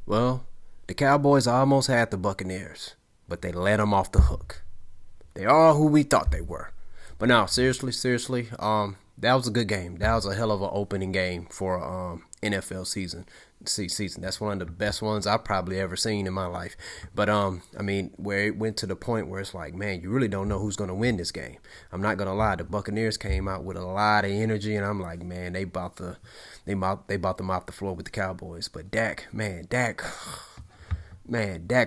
Well, the Cowboys almost had the Buccaneers, but they let them off the hook. They are who we thought they were. But no, seriously, that was a good game. That was a hell of an opening game for NFL season. That's one of the best ones I've probably ever seen in my life. But I mean, where it went to the point where it's like, man, you really don't know who's gonna win this game. I'm not gonna lie, the Buccaneers came out with a lot of energy, and I'm like, man, they about to mop the floor with the Cowboys. But Dak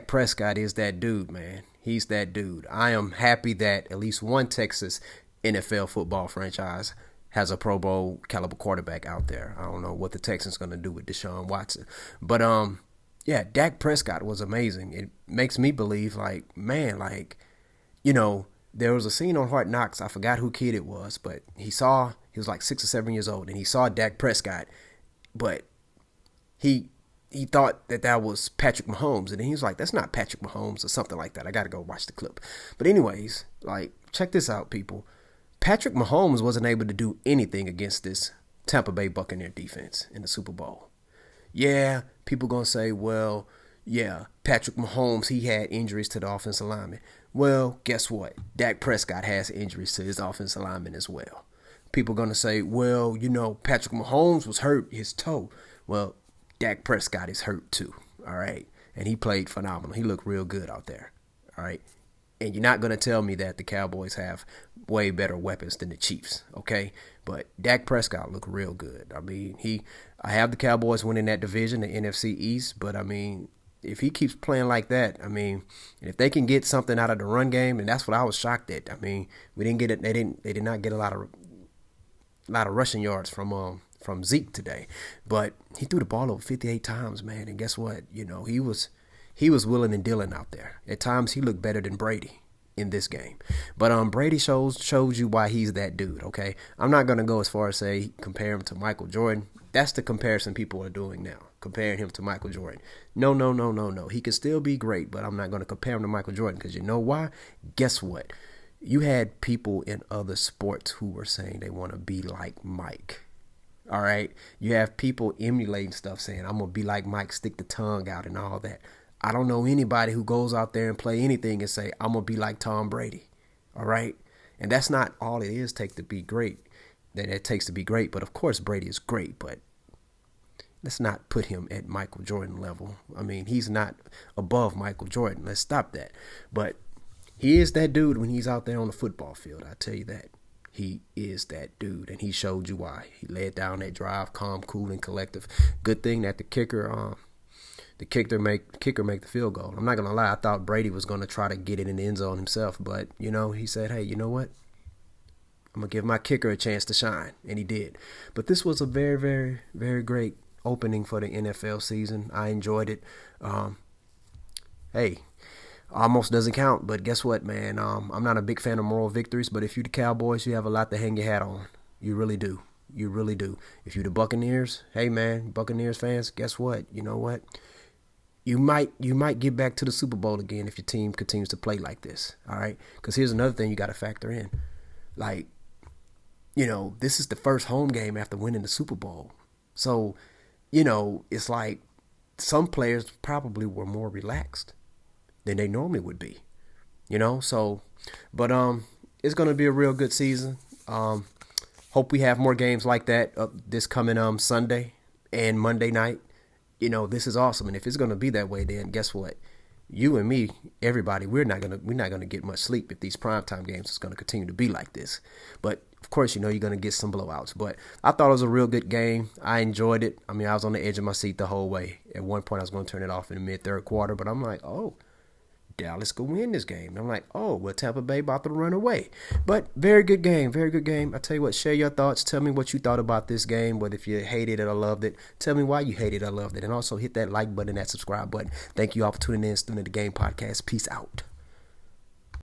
Prescott is that dude, man. He's that dude. I am happy that at least one Texas NFL football franchise has a Pro Bowl caliber quarterback out there. I don't know what the Texans going to do with Deshaun Watson. But yeah, Dak Prescott was amazing. It makes me believe, like, man, like, there was a scene on Hard Knocks. I forgot who kid it was, but he was like 6 or 7 years old, and he saw Dak Prescott, but he thought that was Patrick Mahomes, and he was like, that's not Patrick Mahomes or something like that. I got to go watch the clip. But anyways, like, check this out, people. Patrick Mahomes wasn't able to do anything against this Tampa Bay Buccaneer defense in the Super Bowl. Yeah, people going to say, well, yeah, Patrick Mahomes, he had injuries to the offensive lineman. Well, guess what? Dak Prescott has injuries to his offensive lineman as well. People going to say, well, Patrick Mahomes was hurt his toe. Well, Dak Prescott is hurt too, all right? And he played phenomenal. He looked real good out there, all right? And you're not going to tell me that the Cowboys have way better weapons than the Chiefs, okay? But Dak Prescott looked real good. I mean, I have the Cowboys winning that division, the NFC East, but I mean, if he keeps playing like that, I mean, if they can get something out of the run game, and that's what I was shocked at. I mean, we didn't get it. They did not get a lot of rushing yards from Zeke today, but he threw the ball over 58 times, man. And guess what? He was willing and dealing out there. At times, he looked better than Brady in this game. But Brady shows you why he's that dude, okay? I'm not going to go as far as say compare him to Michael Jordan. That's the comparison people are doing now, comparing him to Michael Jordan. No. He can still be great, but I'm not going to compare him to Michael Jordan because you know why? Guess what? You had people in other sports who were saying they want to be like Mike. All right? You have people emulating stuff saying, I'm going to be like Mike, stick the tongue out and all that. I don't know anybody who goes out there and play anything and say, I'm going to be like Tom Brady. All right? And that's not all it is take to be great. That it takes to be great. But of course, Brady is great. But let's not put him at Michael Jordan level. I mean, he's not above Michael Jordan. Let's stop that. But he is that dude when he's out there on the football field. I tell you that. He is that dude, and he showed you why. He laid down that drive, calm, cool, and collective. Good thing that the kicker make the field goal. I'm not gonna lie, I thought Brady was gonna try to get it in the end zone himself, but he said, hey, you know what? I'm gonna give my kicker a chance to shine, and he did. But this was a very, very, very great opening for the NFL season. I enjoyed it. Hey. Almost doesn't count, but guess what, man? I'm not a big fan of moral victories, but if you're the Cowboys, you have a lot to hang your hat on. You really do. You really do. If you're the Buccaneers, hey, man, Buccaneers fans, guess what? You know what? You might get back to the Super Bowl again if your team continues to play like this, all right? Because here's another thing you got to factor in. Like, this is the first home game after winning the Super Bowl. So, it's like some players probably were more relaxed than they normally would be, so, but it's going to be a real good season. Hope we have more games like that this coming Sunday and Monday night. This is awesome, and if it's going to be that way, then guess what? You and me, everybody, we're not gonna get much sleep if these primetime games is going to continue to be like this. But of course, you're going to get some blowouts. But I thought it was a real good game. I enjoyed it. I mean, I was on the edge of my seat the whole way. At one point, I was going to turn it off in the mid-third quarter, but I'm like, oh, Dallas could win this game. And I'm like, oh, well, Tampa Bay about to run away. But very good game. Very good game. I tell you what, share your thoughts. Tell me what you thought about this game, whether if you hated it or loved it. Tell me why you hated it or loved it. And also hit that like button and that subscribe button. Thank you all for tuning in to the Game Podcast. Peace out.